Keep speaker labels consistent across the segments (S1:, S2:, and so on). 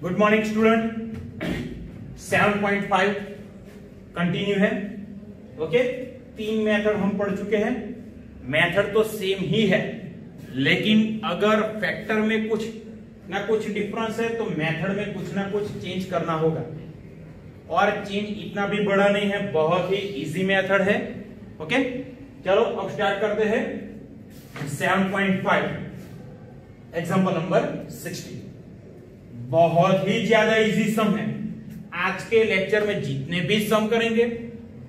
S1: Good morning student. 7.5 continue है। Okay, 3 method हम पढ़ चुके हैं। मेथड तो सेम ही है, लेकिन अगर फैक्टर में कुछ ना कुछ डिफरेंस है तो मेथड में कुछ ना कुछ चेंज करना होगा। और चेंज इतना भी बड़ा नहीं है, बहुत ही इजी मेथड है। ओके, चलो अब स्टार्ट करते हैं। 7.5 एग्जांपल नंबर 60। बहुत ही ज्यादा इजी सम है। आज के लेक्चर में जितने भी सम करेंगे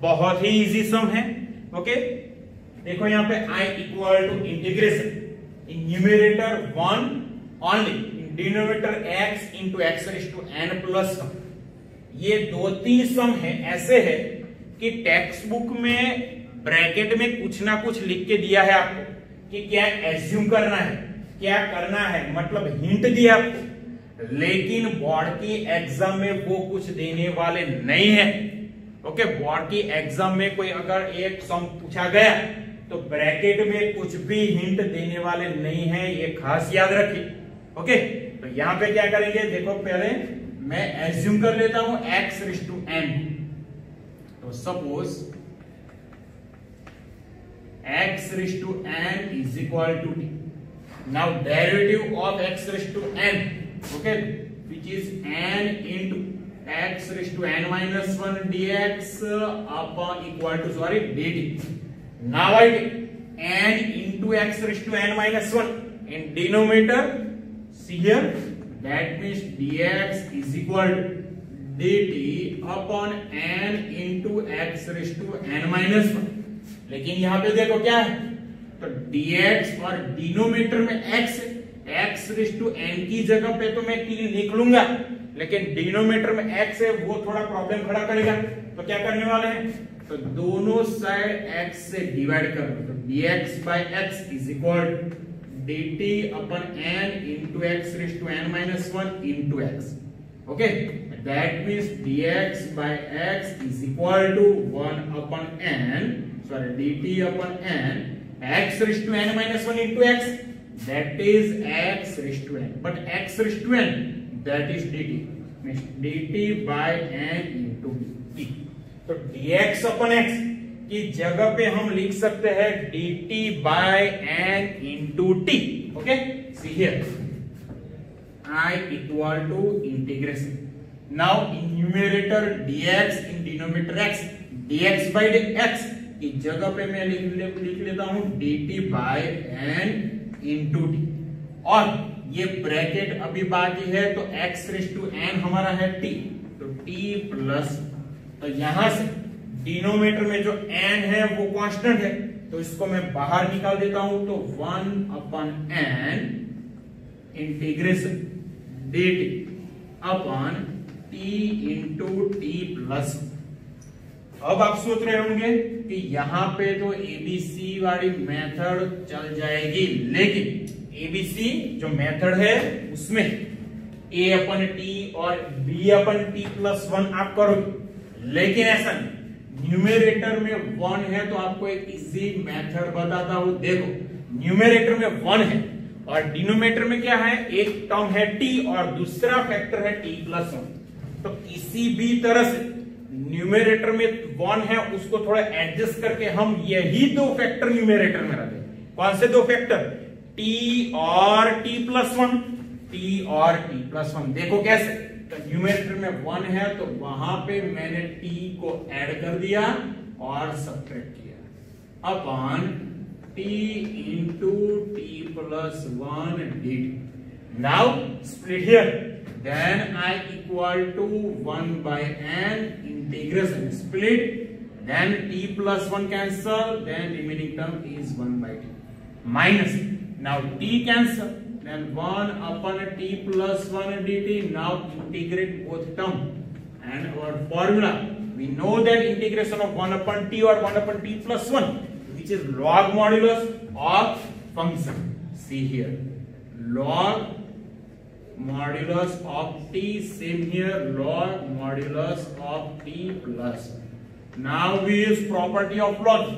S1: बहुत ही इजी सम है। ओके, देखो यहां पे I equal to integration in numerator 1 only, in denominator x into x raise to n plus 1। ये 2-3 सम है ऐसे है कि टेक्स्ट बुक में ब्रैकेट में कुछ ना कुछ लिख के दिया है आपको कि क्या एज्यूम करना है, क्या करना है, मतलब हिंट दिया आपको, लेकिन बोर्ड की एग्जाम में वो कुछ देने वाले नहीं है। ओके, बोर्ड की एग्जाम में कोई अगर एक सम पूछा गया तो ब्रैकेट में कुछ भी हिंट देने वाले नहीं है, ये खास याद रखिए। ओके, तो यहां पे क्या करेंगे, देखो पहले मैं एज्यूम कर लेता हूं x रेज़ टू n। तो suppose x raise to n is equal to t। Now derivative of x raise to n, okay, which is n into x raised to n minus 1 dx upon equal to dt. Now I take n into x raised to n minus 1 in denominator. See here, that means dx is equal to dt upon n into x raised to n minus 1। लेकिन यहां पे देखो क्या है, तो dx और denominator में x है, x रेज़ टू n की जगह पे तो मैं t लिख लूंगा, लेकिन डिनोमिनेटर में x है, वो थोड़ा प्रॉब्लम खड़ा करेगा। तो क्या करने वाले हैं, तो दोनों साइड x से डिवाइड कर दो। तो dx by x is equal dt upon n into x raised to n minus 1 into x। okay, that means dx by x is equal to 1 upon n, dt upon n x raised to n minus 1 into x, that is x raised to n, but x raised to n that is dt, means dt by n into t। तो dx upon x की जगह पे हम लिख सकते हैं dt by n into t। Okay, see here, I equal to integration, now in numerator dx, in denominator x, dx by x की जगह पे मैं लिख लेता हूं dt by n into T, और ये ब्रैकेट अभी बाकी है तो x रेज़ टू n हमारा है t, तो t प्लस, तो यहां से डिनोमिनेटर में जो n है वो कांस्टेंट है, तो इसको मैं बाहर निकाल देता हूं, तो 1 अपन n integration dt upon t into T plus. अब आप सोच रहे होंगे कि यहां पे तो एबीसी वाली मेथड चल जाएगी, लेकिन एबीसी जो मेथड है उसमें a अपन टी और b अपन टी प्लस 1 आप करोगे, लेकिन ऐसा नहीं। न्यूमेरेटर में 1 है तो आपको एक इजी मेथड बताता हूं। देखो, न्यूमेरेटर में 1 है और डिनोमिनेटर में क्या है, एक टर्म है t और दूसरा फैक्टर है t प्लस 1। तो किसी भी तरह से न्यूमेरेटर में 1 है उसको थोड़ा एडजस्ट करके हम यही 2 फैक्टर न्यूमेरेटर में रखते हैं। कौन से 2 फैक्टर, t और t प्लस 1, t और t प्लस 1। देखो कैसे, तो न्यूमेरेटर में 1 है तो वहां पे मैंने t को ऐड कर दिया और सब्ट्रैक्ट किया upon t into t plus 1 dt। Now split here, then I equal to 1 by n integration split, then t plus 1 cancel, then remaining term is 1 by t minus, now t cancel, then 1 upon t plus 1 dt। now integrate both term, and our formula we know that integration of 1 upon t or 1 upon t plus 1, which is log modulus of function। see here, log modulus of t, same here, log modulus of t plus। now we use property of log,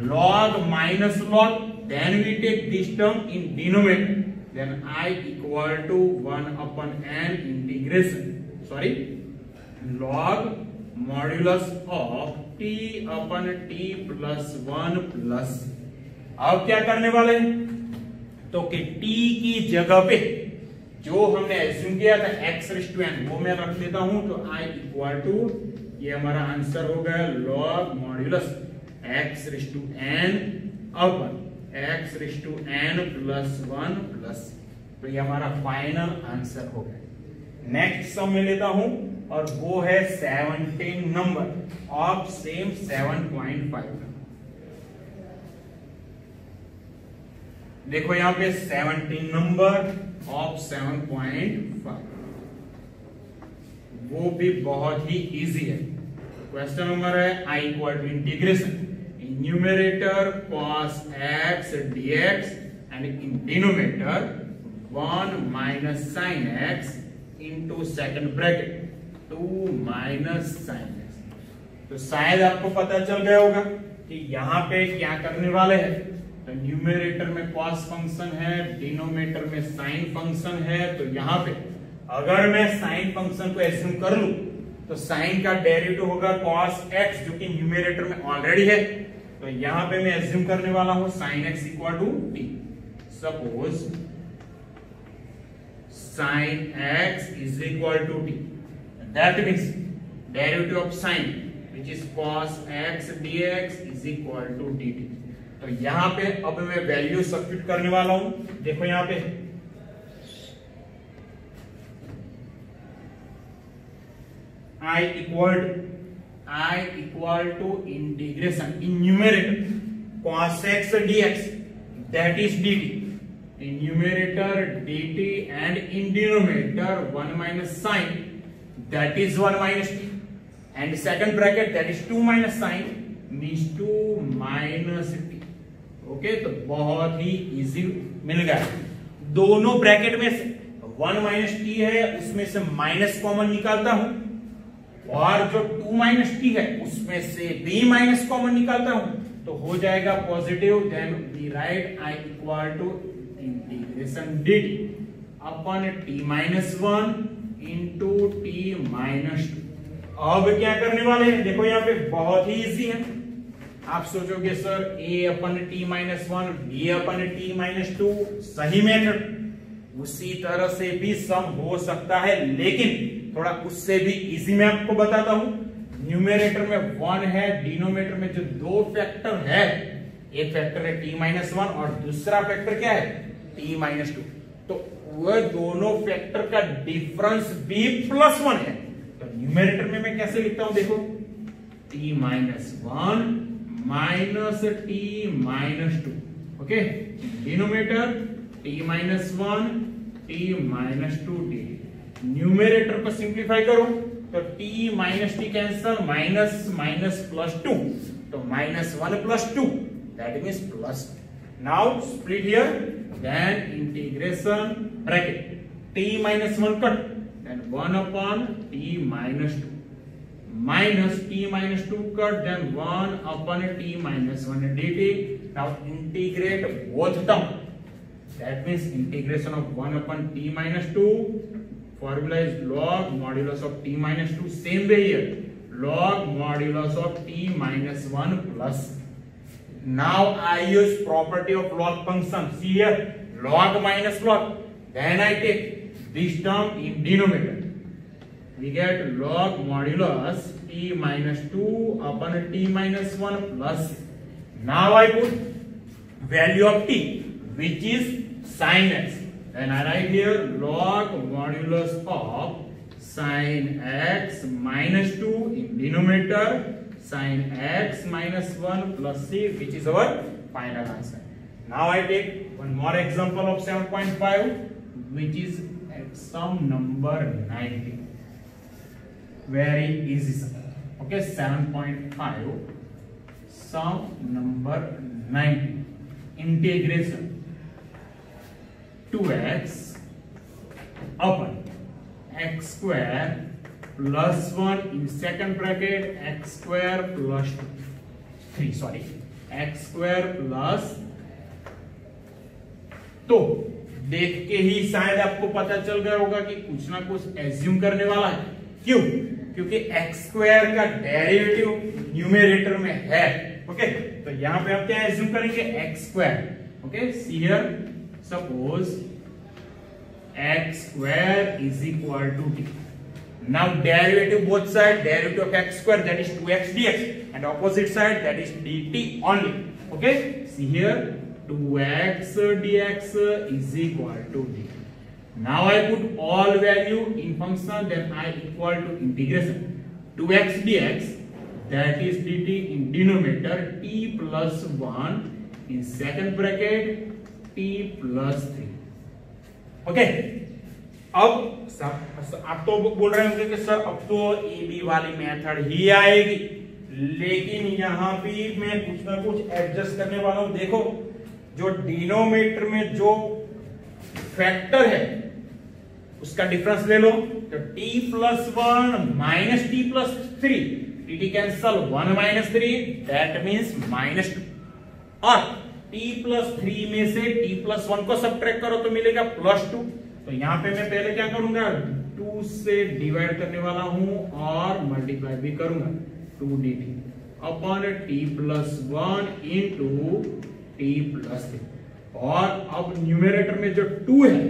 S1: log minus log, then we take this term in denominator, then I equal to 1 upon n integration, sorry, log modulus of t upon t plus 1 plus, अब क्या करने वाले हैं, तो कि t की जगह पे जो हमने एज्यूम किया था x⁻n वो मैं रख देता हूं, तो I इक्वल टू, ये हमारा आंसर हो गया लॉग मॉड्यूलस x⁻n अपन x⁻n प्लस 1 प्लस, तो ये हमारा फाइनल आंसर हो गया। नेक्स्ट सम में लेता हूं और वो है 17 नंबर ऑफ सेम 7.5। देखो यहां पे 17 नंबर ऑफ 7.5, वो भी बहुत ही इजी है। क्वेश्चन नंबर है I equal to integration in numerator cos x dx and in denominator 1 minus sin x into second bracket 2 minus sin x। तो शायद आपको पता चल गया होगा कि यहाँ पे क्या करने वाले हैं, तो न्यूमरेटर में cos फंक्शन है, डिनोमिनेटर में sin फंक्शन है, तो यहाँ पे अगर मैं sin फंक्शन को एज्यूम कर लूं तो sin का डेरिवेटिव होगा cos x जो कि न्यूमरेटर में ऑलरेडी है, तो यहाँ पे मैं एज्यूम करने वाला हूं sin x equal to t। Suppose sin x is equal to t, that means derivative of sin which is cos x dx is equal to dt। तो यहां पे अब मैं वैल्यू सब्स्टिट्यूट करने वाला हूं, देखो यहां पे I equal to integration in numerator cos x dx that is dt, in numerator dt and in denominator 1 minus sin that is 1 minus t and second bracket that is 2 minus sin means 2 minus t। Okay, तो बहुत ही easy मिल गया। दोनों bracket में से 1 minus T है उसमें से माइनस कॉमन निकालता हूं, और जो 2 माइनस टी है उसमें से b माइनस कॉमन निकालता हूं, तो हो जाएगा positive. Then we write I equal to integration dt upon t minus 1 into t minus 2। अब क्या करने वाले हैं, देखो यहाँ पे बहुत ही इजी है। आप सोचोगे sir a upon T minus 1 b upon T minus 2 सही मेथड, उसी तरह से भी सम हो सकता है, लेकिन थोड़ा उससे भी इजी मैं आपको बताता हूं। न्यूमरेटर में 1 है, डिनोमिनेटर में जो दो फैक्टर है, एक फैक्टर है t माइनस 1 और दूसरा फैक्टर क्या है t माइनस 2, तो वह दोनों फैक्टर का डिफरेंस b प्लस 1 है। तो न्यूमरेटर में मैं कैसे लिखता हूं, देखो t minus 1 minus t minus 2, okay, denominator t minus 1 t minus 2 dt। Numerator को सिंप्लीफाई करो तो t minus t cancel, minus minus plus 2, तो minus 1 plus 2 that means plus. Now split here, then integration bracket t minus 1 cut, then 1 upon t minus 2 minus t minus 2 cut, then 1 upon t minus 1 dt। Now integrate both term, that means integration of 1 upon t minus 2, formula is log modulus of t minus 2, same way here log modulus of t minus 1 plus। Now I use property of log function, see here log minus log, then I take this term in denominator, we get log modulus t minus 2 upon t minus 1 plus। Now I put value of t which is sin x, then I write here log modulus of sin x minus 2 in denominator sin x minus 1 plus c, which is our final answer। Now I take one more example of 7.5 which is at sum number 19, very easy sum, okay, 7.5 sum number 19, integration 2x upon x square plus 1 in second bracket x square plus 3, sorry, x square plus, तो देख के ही शायद आपको पता चल गया होगा कि कुछ ना कुछ एज्यूम करने वाला है। क्यों? क्योंकि एक्स स्क्वायर का डेरिवेटिव न्यूमेरेटर में है। ओके, तो यहां पे हम क्या एज्यूम करेंगे? X square. Okay, see here suppose x square is equal to t. Now derivative both side, derivative of x square, that is 2x dx, and opposite side, that is dt only. Okay, see here 2x dx is equal to dt. Now I put all value in function, then I equal to integration 2x dx, that is dt in denominator, t plus 1 in second bracket, t plus 3. Okay, अब आप तो बोल रहे होंगे कि sir अब तो A B वाली मेथड ही आएगी, लेकिन यहां भी मैं कुछ ना कुछ एडजस्ट करने वाला हूं। देखो, जो डिनोमिनेटर में जो फैक्टर है उसका डिफरेंस ले लो, तो t plus 1 minus T plus 3, T cancel 1 minus 3, that means minus 2, और t प्लस 3 में से t प्लस 1 को सब्ट्रैक्ट करो तो मिलेगा प्लस 2। तो यहां पे मैं पहले क्या करूंगा? 2 से डिवाइड करने वाला हूं और मल्टीप्लाई भी करूंगा 2 dt upon t plus 1 into t plus 3। और अब न्यूमेरेटर में जो 2 है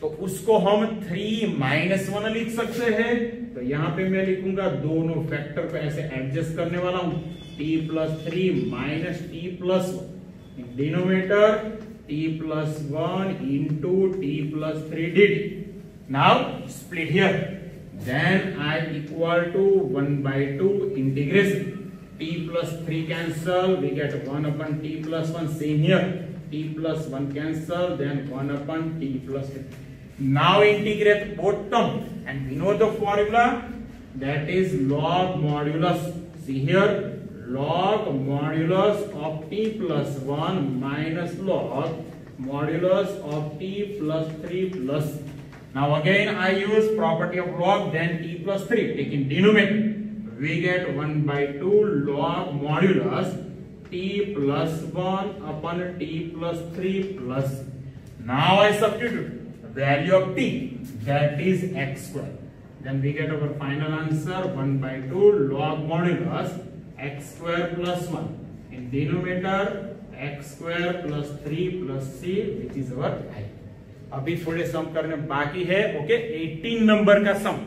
S1: तो उसको हम 3 माइनस 1 लिख सकते हैं। तो यहां पे मैं लिखूंगा दोनों फैक्टर को ऐसे एडजस्ट करने वाला हूं, t plus 3 minus t plus 1 denominator t plus 1 into t plus 3 dt. Now split here. Then I equal to 1 by 2 integration. T plus 3 cancel. We get 1 upon t plus 1. Same here. T plus 1 cancel. Then 1 upon t plus 3. Now integrate both term. And we know the formula. That is log modulus. See here. Log modulus of t plus 1 minus log modulus of t plus 3 plus. Now again I use property of log, then t plus 3. Taking denominator, we get 1 by 2 log modulus t plus 1 upon t plus 3 plus. Now I substitute value of t, that is x square. Then we get our final answer 1 by 2 log modulus x square plus 1 in denominator x square plus 3 plus c, which is our I. अभी थोड़े सम करने बाकी है। Okay, 18 number का सम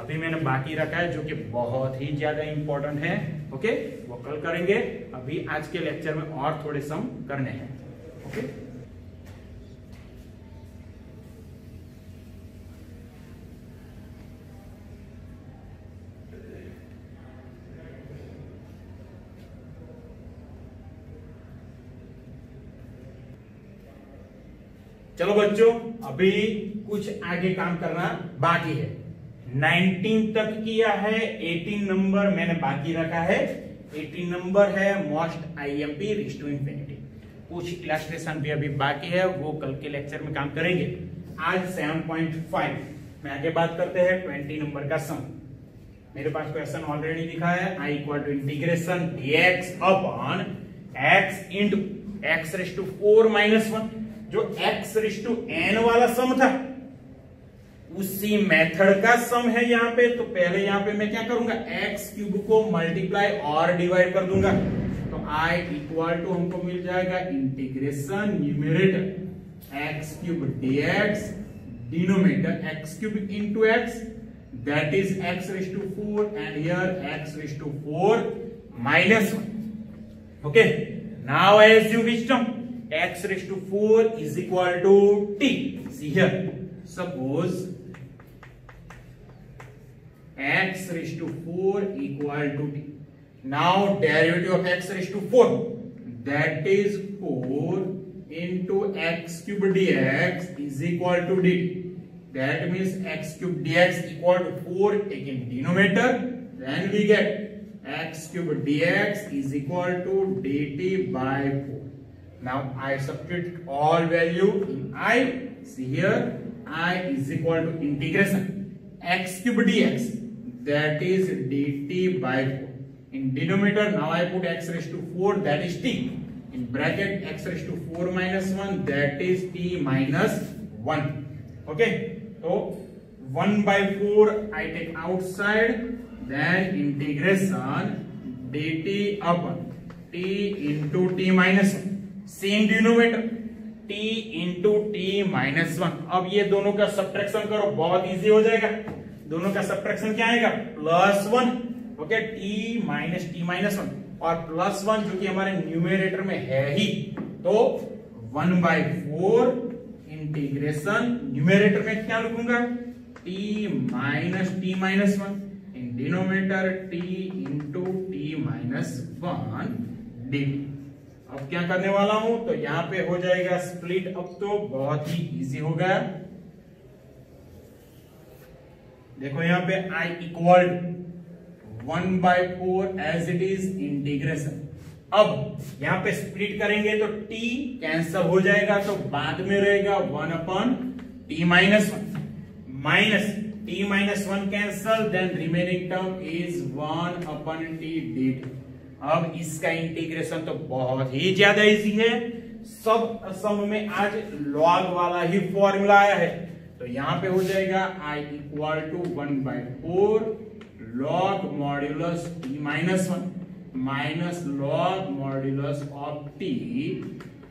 S1: अभी मैंने बाकी रखा है जो कि बहुत ही ज्यादा इंपॉर्टेंट है। ओके, वो कल करेंगे। अभी आज के लेक्चर में और थोड़े सम करने हैं। ओके, चलो बच्चों, अभी कुछ आगे काम करना बाकी है। 19 तक किया है, 18 नंबर मैंने बाकी रखा है। 18 नंबर है most IMP raise to infinity. कुछ इलस्ट्रेशन भी अभी बाकी है, वो कल के लेक्चर में काम करेंगे। आज 7.5 में आगे बात करते हैं 20 नंबर का सम। मेरे पास क्वेश्चन ऑलरेडी लिखा है, i equal to integration dx upon x into x raise to 4 minus 1। जो x रेज़ टू n वाला सम था उसी मेथड का सम है यहाँ पे। तो पहले यहाँ पे मैं क्या करूंगा, x क्यूब को मल्टीप्लाई और डिवाइड कर दूंगा। तो i इक्वल टू हमको मिल जाएगा integration numerator x cube dx denominator x cube into x, that is x raise to 4 and here x raise to 4 minus 1. Okay, now I assume which term? X raised to 4 is equal to t. See here, suppose x raised to 4 equal to t. Now derivative of x raised to 4, that is 4 into x cube dx is equal to dt. That means x cube dx equal to 4 taking denominator, then we get x cube dx is equal to dt by 4. Now I substitute all value in I. See here, I is equal to integration x cube dx, that is dt by 4. In denominator now I put x raised to 4, that is t. in bracket x raised to 4 minus 1 that is t minus 1. Okay, so 1 by 4 I take outside, then integration dt upon t into t minus 1, same denominator t into t minus 1. अब ये दोनों का subtraction करो, बहुत easy हो जाएगा. दोनों का सब्ट्रैक्शन क्या आएगा? +1. ओके, t माइनस 1 और +1 जो कि हमारे न्यूमेरेटर में है ही, तो 1 by 4 इंटीग्रेशन न्यूमेरेटर में क्या लिखूंगा? t minus 1 in denominator t into t minus 1 dt. अब क्या करने वाला हूं, तो यहां पे हो जाएगा स्प्लिट. अब तो बहुत ही इजी हो गया. देखो यहां पे I equal 1 by 4 as it is integration. अब यहां पे स्प्लिट करेंगे तो t कैंसल हो जाएगा, तो बाद में रहेगा 1 upon t minus 1 minus t minus 1 cancel, then remaining term is 1 upon t dt. अब इसका इंटीग्रेशन तो बहुत ही ज्यादा इजी है. सब सम में आज लॉग वाला ही फॉर्मूला आया है, तो यहां पे हो जाएगा I equal to 1 by 4 log modulus t minus 1 minus log modulus of t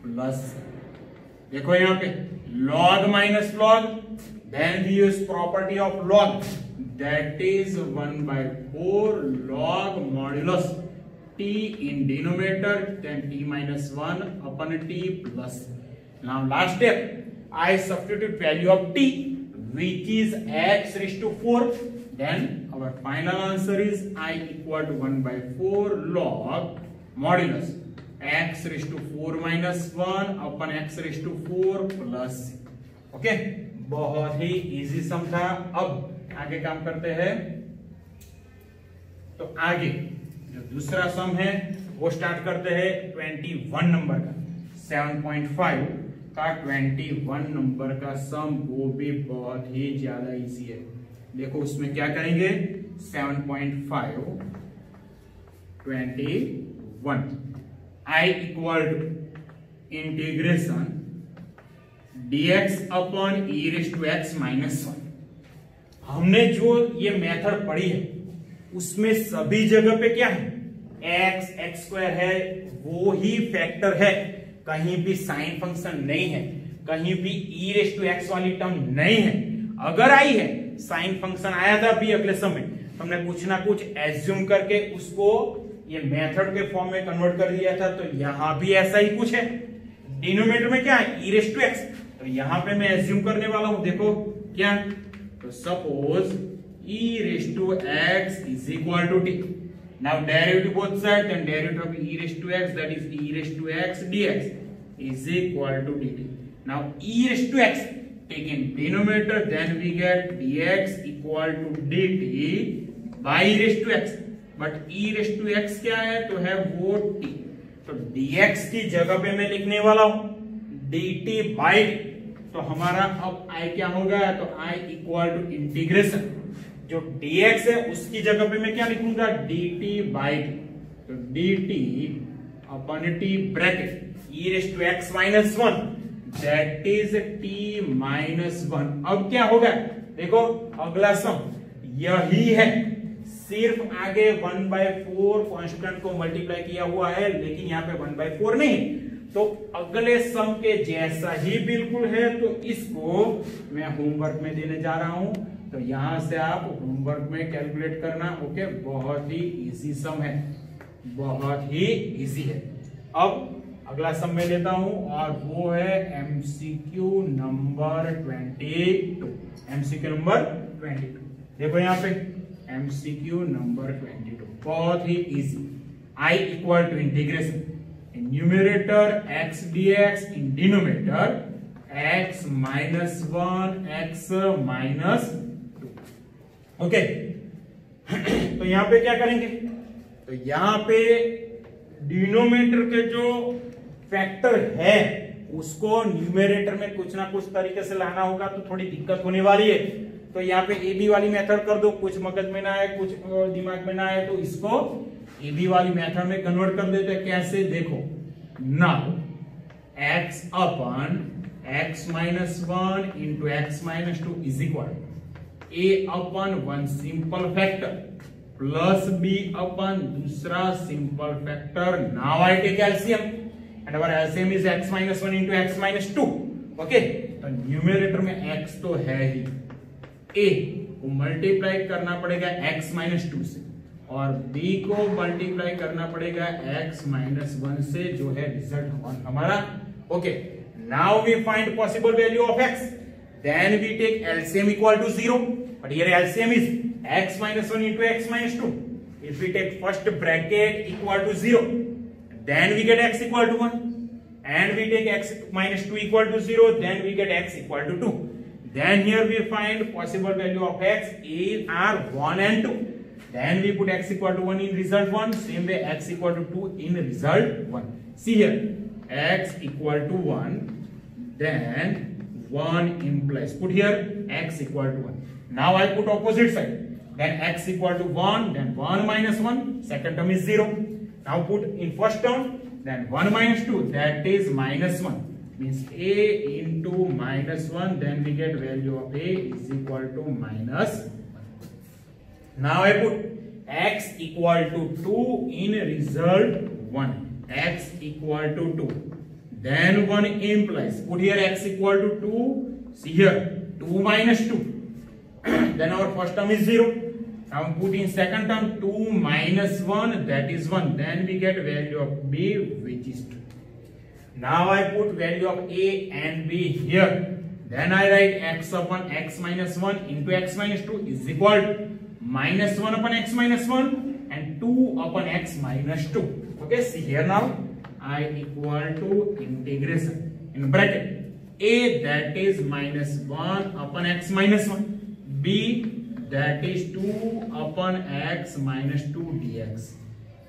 S1: plus. देखो यहां पे log minus log, then we use property of log, that is 1 by 4 log modulus t in denominator, then t minus 1 upon t plus. Now last step, I substitute value of t which is x raised to 4, then our final answer is I equal to 1 by 4 log modulus x raised to 4 minus 1 upon x raised to 4 plus. Okay, बहुत ही easy सम था. अब आगे काम करते हैं. तो आगे जो दूसरा सम है वो स्टार्ट करते हैं 21 नंबर का. 7.5 का 21 नंबर का सम, वो भी बहुत ही ज्यादा इजी है. देखो उसमें क्या करेंगे. 7.5 21 I equal to integration dx upon e raise to x minus 1. हमने जो ये मेथड पढ़ी है उसमें सभी जगह पे क्या है? x स्क्वायर है, वो ही फैक्टर है. कहीं भी साइन फंक्शन नहीं है, कहीं भी e रेज़ टू x वाली टर्म नहीं है. अगर आई है, साइन फंक्शन आया था अभी अगले समय, हमने कुछ ना कुछ एज्यूम करके उसको ये मेथड के फॉर्म में कन्वर्ट कर दिया था. तो यहां भी ऐसा ही कुछ है. डिनोमिनेटर में क्या है? e raise to x. तो यहां पे मैं एज्यूम करने वाला हूं. देखो क्या, तो suppose e raise to x is equal to t. Now derivative both side, then derivative of e raise to x, that is e raise to x dx is equal to dt. Now e raise to x take in denominator, then we get dx equal to dt by e raised to x. but e raised to x क्या है? तो है वो t. तो dx की जगह पे मैं लिखने वाला हूं dt by t. तो हमारा अब I क्या होगा? तो I इक्वल टू इंटीग्रेशन जो dx है उसकी जगह पे मैं क्या लिखूंगा? dt by t. तो dt upon t bracket e raise to x minus 1 that is t minus 1. अब क्या होगा? देखो अगला सम यही है, सिर्फ आगे 1 by 4 कांस्टेंट को मल्टीप्लाई किया हुआ है, लेकिन यहाँ पे 1 by 4 नहीं. तो अगले सम के जैसा ही बिल्कुल है. तो इसको मैं होमवर्क में देने जा रहा हूं, तो यहां से आप होमवर्क में कैलकुलेट करना. ओके, बहुत ही इजी सम है, बहुत ही इजी है. अब अगला सम में लेता हूं और वो है एमसीक्यू नंबर 22. MCQ number 22. देखो यहां पे एमसीक्यू नंबर 22 बहुत ही easy. I equal to integration in numerator x dx in denominator x minus 1 x minus 2. Okay, तो यहां पे क्या करेंगे? तो यहां पे डिनोमिनेटर के जो फैक्टर है उसको न्यूमेरेटर में कुछ ना कुछ तरीके से लाना होगा, तो थोड़ी दिक्कत होने वाली है. तो यहाँ पे ए बी वाली मेथड कर दो. कुछ मगज में ना आए, कुछ दिमाग में ना आए, तो इसको ए बी वाली मेथड में कन्वर्ट कर देते हैं. कैसे? देखो Now x upon x minus 1 into x minus 2 is equal to a upon one simple factor plus b upon दूसरा simple factor. Now I take LCM and our LCM is x minus 1 into x minus 2. Okay, तो numerator में x तो है ही, a को multiply करना पड़ेगा x minus 2 से और b को मल्टीप्लाई करना पड़ेगा x माइनस 1 से, जो है रिजल्ट हमारा. Okay, now we find possible value of x, then we take LCM equal to 0, but here LCM is x minus 1 into x minus 2. If we take first bracket equal to 0, then we get x equal to 1, and we take x minus 2 equal to 0, then we get x equal to 2. Then here we find possible value of x are 1 and 2. Then we put x equal to 1 in result 1, same way x equal to 2 in result 1. See here, x equal to 1, then 1 implies, put here x equal to 1. Now I put opposite side, then x equal to 1, then 1 minus 1, second term is 0. Now put in first term, then 1 minus 2, that is minus 1, means a into minus 1, then we get value of a is equal to minus 1. Now I put x equal to 2 in result 1, x equal to 2, then 1 implies, put here x equal to 2, see here 2 minus 2, then our first term is 0. Now put in second term 2 minus 1, that is 1, then we get value of b, which is 2. Now I put value of a and b here, then I write x upon x minus 1 into x minus 2 is equal to minus 1 upon x minus 1 and 2 upon x minus 2. Okay, see here now, I equal to integration in bracket a, that is minus 1 upon x minus 1, b, that is 2 upon x minus 2 dx.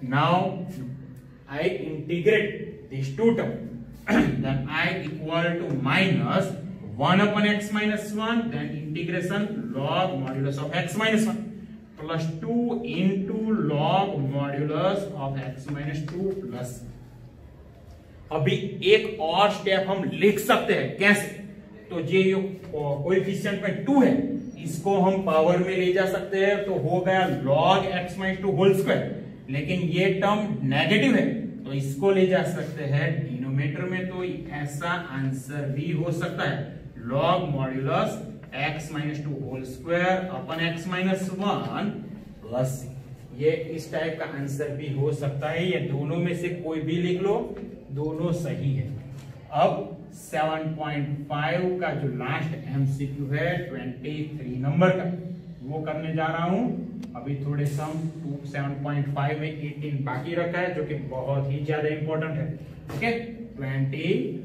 S1: Now I integrate these two terms, then I equal to minus 1 upon x minus 1, then integration log modulus of x minus 1 plus 2 into log modulus of x minus 2 plus. अभी एक और step हम लिख सकते हैं, कैसे? तो ये कोएफिशिएंट में 2 है, इसको हम पावर में ले जा सकते हैं, तो हो गया log x minus 2 whole square. लेकिन ये टर्म नेगेटिव है, तो इसको ले जा सकते हैं डिनोमिनेटर में, तो ऐसा आंसर भी हो सकता है log modulus x minus 2 whole square upon x minus 1 plus. ये इस टाइप का आंसर भी हो सकता है, ये दोनों में से कोई भी लिख लो, दोनों सही है. अब 7.5 का जो लास्ट एमसीक्यू है 23 नंबर का, वो करने जा रहा हूं. अभी थोड़े सम 7.5 में 18 बाकी रखा है, जो कि बहुत ही ज्यादा इंपॉर्टेंट है. Okay, 23.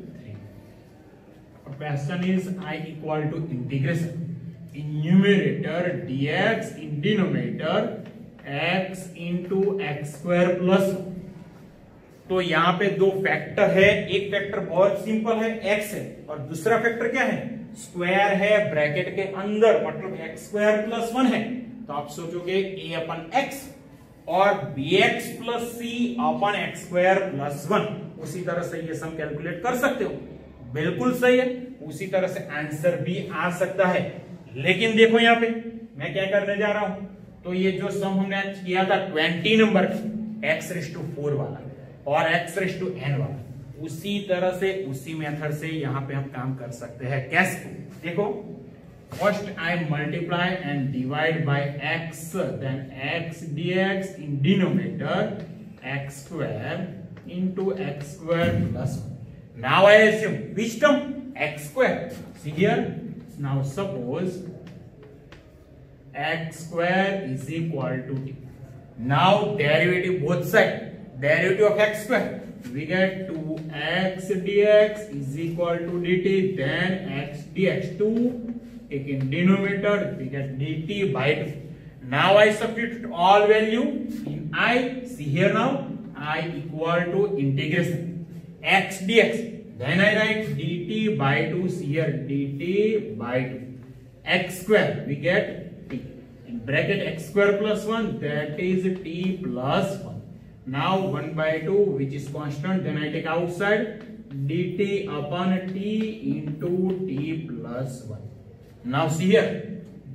S1: Question is I equal to integration in numerator dx in denominator x into x square plus. तो यहाँ पे दो फैक्टर है, एक फैक्टर बहुत सिंपल है x है, और दूसरा फैक्टर क्या है? स्क्वायर है ब्रैकेट के अंदर, मतलब x स्क्वायर प्लस 1 है. तो आप सोचोगे a अपन x और bx प्लस c अपन x स्क्वायर प्लस 1. उसी तरह से ये सम कैलकुलेट कर सकते हो, बिल्कुल सही है. उसी तरह से आंसर भी आ सकता है. लेकिन देखो यहाँ पे मैं क्या करने जा रहा हूं, तो ये जो सम हमने किया था 20 नंबर x⁴ वाला और x⁴n वाला, उसी तरह से उसी मेथड से यहाँ पे हम काम कर सकते हैं. कैसे? देखो, first I multiply and divide by x, देन x dx in denominator x square into x square plus 1. Now I assume which term? X square. See here. Now suppose x square is equal to t. Now derivative both side. Derivative of x square. We get 2x dx is equal to dt. Then x dx 2. Take in denominator. We get dt by 2. Now I substitute all value in I. See here now. I equal to integration x dx, then I write dt by 2, see here dt by 2, x square we get t in bracket x square plus 1, that is t plus 1. Now 1/2 which is constant, then I take outside dt upon t into t plus 1. Now see here,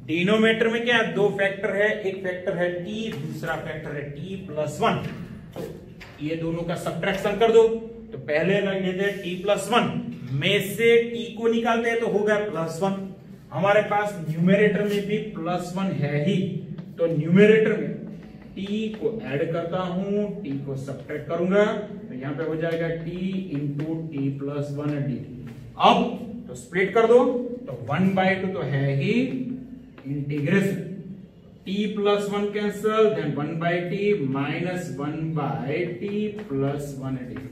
S1: denominator में क्या है, दो factor है, एक factor है t, दूसरा factor है t plus 1. तो ये दोनों का सब्ट्रैक्शन कर दो. तो पहले लग लेते हैं t plus 1 में से t को निकालते हैं तो होगा +1. हमारे पास न्यूमरेटर में भी +1 है ही, तो न्यूमरेटर में t को ऐड करता हूं, t को सब्ट्रैक्ट करूंगा, तो यहां पे हो जाएगा t into T plus 1 dt. अब तो स्प्लिट कर दो, तो 1/2 तो है ही, integration t plus 1 cancel, then 1/t minus 1/t plus 1 dt.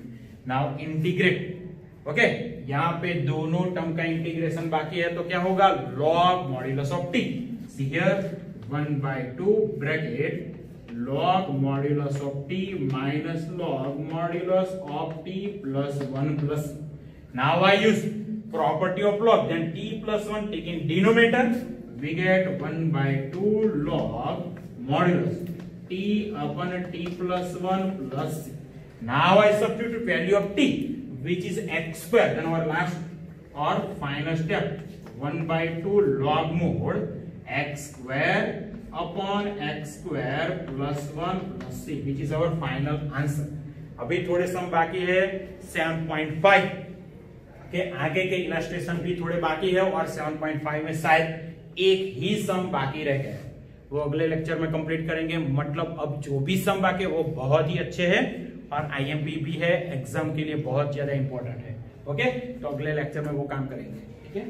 S1: Now integrate. Okay, यहां पे दोनों टर्म का इंटीग्रेशन बाकी है, तो क्या होगा, log modulus of t. See here 1/2 bracket log modulus of t minus log modulus of t plus 1 plus. Now I use property of log, then t plus 1 taking denominator, we get 1/2 log modulus t upon t plus 1 plus c. Now I substitute value of t, which is x square, then our last or final step, 1/2 log mod x square upon x square plus 1 plus c, which is our final answer. अभी थोड़े सम बाकी है 7.5 के आगे के illustration भी थोड़े बाकी है, और 7.5 में शायद एक ही सम बाकी रह गया है, वो अगले लेक्चर में कंप्लीट करेंगे. मतलब अब जो भी सम बाकी है वो बहुत ही अच्छे हैं और आईएमपी भी है, एग्जाम के लिए बहुत ज्यादा इंपॉर्टेंट है. ओके, तो अगले लेक्चर में वो काम करेंगे. ठीक है.